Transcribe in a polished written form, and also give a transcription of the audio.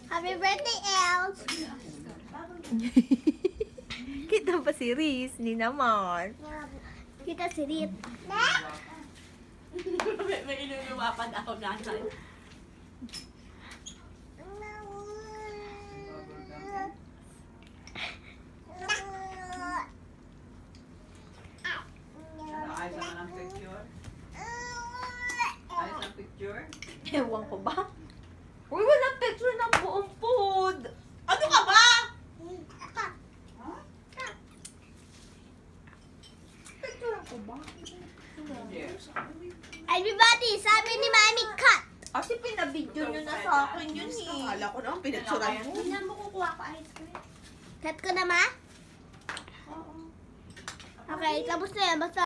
Happy birthday, Els! Kita pa si Reese, hindi naman. Kita si Rit. May inuluwa pa daw nanay. Ayos naman ang picture. Ayos ang picture. Ewan ko ba? Uy, walang picture ng buong food. Ano ka ba? Picture ko ba? Hindi. Everybody, sabi ni Mami, cut! Kasi pinabidyo nyo na sa akin yun eh. Akala ko naman pinagsuran mo. Hindi mo kukuha pa ice cream. Cut ko na, Ma? Okay, tapos na yan. Basta